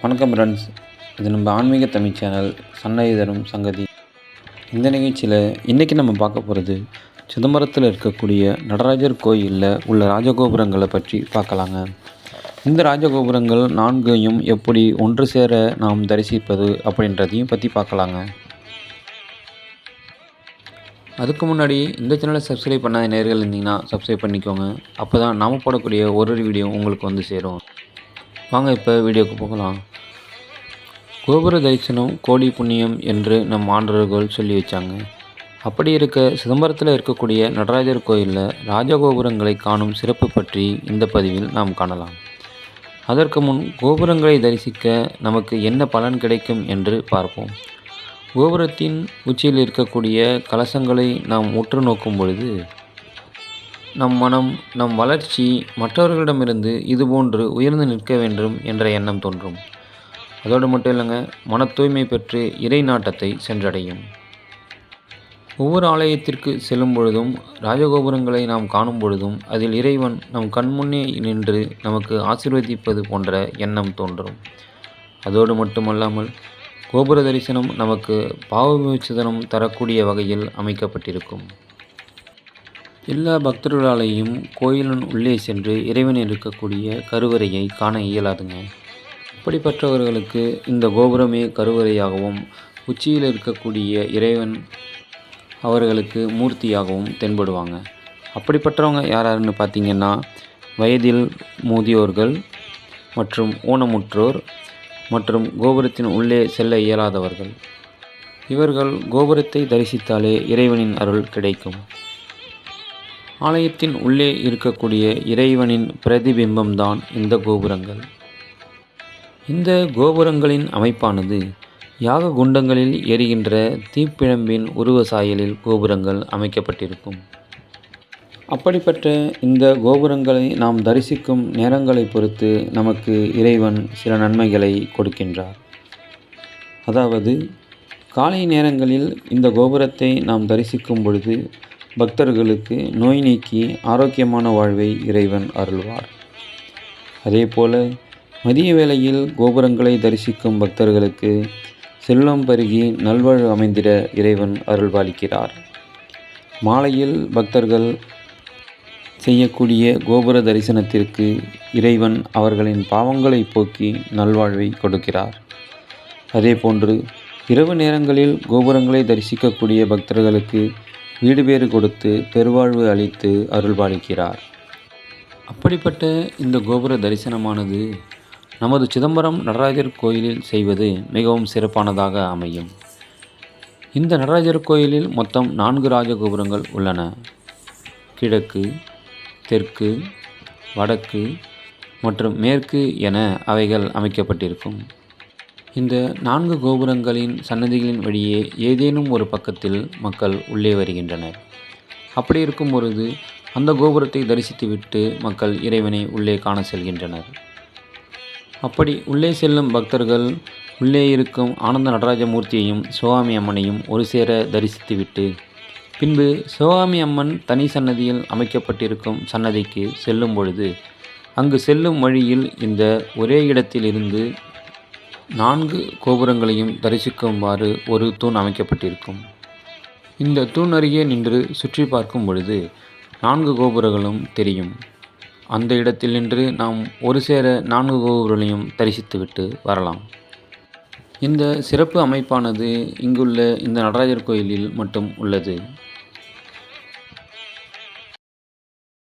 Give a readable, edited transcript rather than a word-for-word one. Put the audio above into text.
வணக்கம் ஃப்ரெண்ட்ஸ். இது நம்ம ஆன்மீக தமிழ் சேனல் சன்னதி தரும் சங்கதி. இந்த நிகழ்ச்சியில் இன்றைக்கி நம்ம பார்க்க போகிறது சிதம்பரத்தில் இருக்கக்கூடிய நடராஜர் கோயிலில் உள்ள ராஜகோபுரங்களை பற்றி பார்க்கலாங்க. இந்த ராஜகோபுரங்கள் 4யும் எப்படி ஒன்று சேர நாம் தரிசிப்பது அப்படின்றதையும் பற்றி பார்க்கலாங்க. அதுக்கு முன்னாடி இந்த சேனலை சப்ஸ்கிரைப் பண்ணாத நேயர்கள் இருந்தீங்கன்னா சப்ஸ்கிரைப் பண்ணிக்கோங்க. அப்போ தான் நாம் போடக்கூடிய ஒரு வீடியோ உங்களுக்கு வந்து சேரும். வாங்க இப்போ வீடியோவுக்கு போகலாம். கோபுர தரிசனம் கோடி புண்ணியம் என்று நம் ஆண்டவர்கள் சொல்லி வச்சாங்க. அப்படி இருக்க சிதம்பரத்தில் இருக்கக்கூடிய நடராஜர் கோயிலில் ராஜகோபுரங்களை காணும் சிறப்பு பற்றி இந்த பதிவில் நாம் காணலாம். அதற்கு முன் கோபுரங்களை தரிசிக்க நமக்கு என்ன பலன் கிடைக்கும் என்று பார்ப்போம். கோபுரத்தின் உச்சியில் இருக்கக்கூடிய கலசங்களை நாம் உற்று நோக்கும் பொழுது நம் மனம், நம் வளர்ச்சி மற்றவர்களிடமிருந்து இதுபோன்று உயர்ந்து நிற்க வேண்டும் என்ற எண்ணம் தோன்றும். அதோடு மட்டும் இல்லைங்க, மன தூய்மை பெற்று இறை நாட்டத்தை சென்றடையும். ஒவ்வொரு ஆலயத்திற்கு செல்லும் பொழுதும் ராஜகோபுரங்களை நாம் காணும் பொழுதும் அதில் இறைவன் நம் கண்முன்னே நின்று நமக்கு ஆசீர்வதிப்பது போன்ற எண்ணம் தோன்றும். அதோடு மட்டுமல்லாமல் கோபுர தரிசனம் நமக்கு பாவ விமோசனம் தரக்கூடிய வகையில் அமைக்கப்பட்டிருக்கும். எல்லா பக்தர்களாலேயும் கோயிலின் உள்ளே சென்று இறைவன் இருக்கக்கூடிய கருவறையை காண இயலாதுங்க. அப்படிப்பட்டவர்களுக்கு இந்த கோபுரமே கருவறையாகவும் உச்சியில் இருக்கக்கூடிய இறைவன் அவர்களுக்கு மூர்த்தியாகவும் தென்படுவாங்க. அப்படிப்பட்டவங்க யாருன்னு பார்த்திங்கன்னா, வயதில் முதியோர்கள் மற்றும் ஊனமுற்றோர் மற்றும் கோபுரத்தின் உள்ளே செல்ல இயலாதவர்கள். இவர்கள் கோபுரத்தை தரிசித்தாலே இறைவனின் அருள் கிடைக்கும். ஆலயத்தின் உள்ளே இருக்கக்கூடிய இறைவனின் பிரதிபிம்பம்தான் இந்த கோபுரங்கள். இந்த கோபுரங்களின் அமைப்பானது யாக குண்டங்களில் எரிகின்ற தீப்பிழம்பின் உருவ சாயலில் கோபுரங்கள் அமைக்கப்பட்டிருக்கும். அப்படிப்பட்ட இந்த கோபுரங்களை நாம் தரிசிக்கும் நேரங்களை பொறுத்து நமக்கு இறைவன் சில நன்மைகளை கொடுக்கின்றார். அதாவது, காலை நேரங்களில் இந்த கோபுரத்தை நாம் தரிசிக்கும் பொழுது பக்தர்களுக்கு நோய் நீக்கி ஆரோக்கியமான வாழ்வை இறைவன் அருள்வார். அதேபோல மதிய வேளையில் கோபுரங்களை தரிசிக்கும் பக்தர்களுக்கு செல்வம் பெருகி நல்வாழ்வு அமைந்திட இறைவன் அருள்பாலிக்கிறார். மாலையில் பக்தர்கள் செய்யக்கூடிய கோபுர தரிசனத்திற்கு இறைவன் அவர்களின் பாவங்களை போக்கி நல்வாழ்வை கொடுக்கிறார். அதேபோன்று இரவு நேரங்களில் கோபுரங்களை தரிசிக்கக்கூடிய பக்தர்களுக்கு வீடு பேறு கொடுத்து பெருவாழ்வு அளித்து அருள்பாலிக்கிறார். அப்படிப்பட்ட இந்த கோபுர தரிசனமானது நமது சிதம்பரம் நடராஜர் கோயிலில் செய்வது மிகவும் சிறப்பானதாக அமையும். இந்த நடராஜர் கோயிலில் மொத்தம் 4 ராஜகோபுரங்கள் உள்ளன. கிழக்கு, தெற்கு, வடக்கு மற்றும் மேற்கு என அவைகள் அமைக்கப்பட்டிருக்கும். இந்த 4 கோபுரங்களின் சன்னதிகளின் வழியே ஏதேனும் ஒரு பக்கத்தில் மக்கள் உள்ளே வருகின்றனர். அப்படி இருக்கும் பொழுது அந்த கோபுரத்தை தரிசித்துவிட்டு மக்கள் இறைவனை உள்ளே காண செல்கின்றனர். அப்படி உள்ளே செல்லும் பக்தர்கள் உள்ளே இருக்கும் ஆனந்த நடராஜ மூர்த்தியையும் சிவகாமி அம்மனையும் ஒரு சேர தரிசித்துவிட்டு பின்பு சிவகாமி அம்மன் தனி சன்னதியில் அமைக்கப்பட்டிருக்கும் சன்னதிக்கு செல்லும் பொழுது அங்கு செல்லும் வழியில் இந்த ஒரே இடத்திலிருந்து 4 கோபுரங்களையும் தரிசிக்குமாறு ஒரு தூண் அமைக்கப்பட்டிருக்கும். இந்த தூண் அருகே நின்று சுற்றி பார்க்கும் பொழுது 4 கோபுரங்களும் தெரியும். அந்த இடத்தில் நின்று நாம் ஒரு சேர 4 கோபுரங்களையும் தரிசித்துவிட்டு வரலாம். இந்த சிறப்பு அமைப்பானது இங்குள்ள இந்த நடராஜர் கோயிலில் மட்டும் உள்ளது.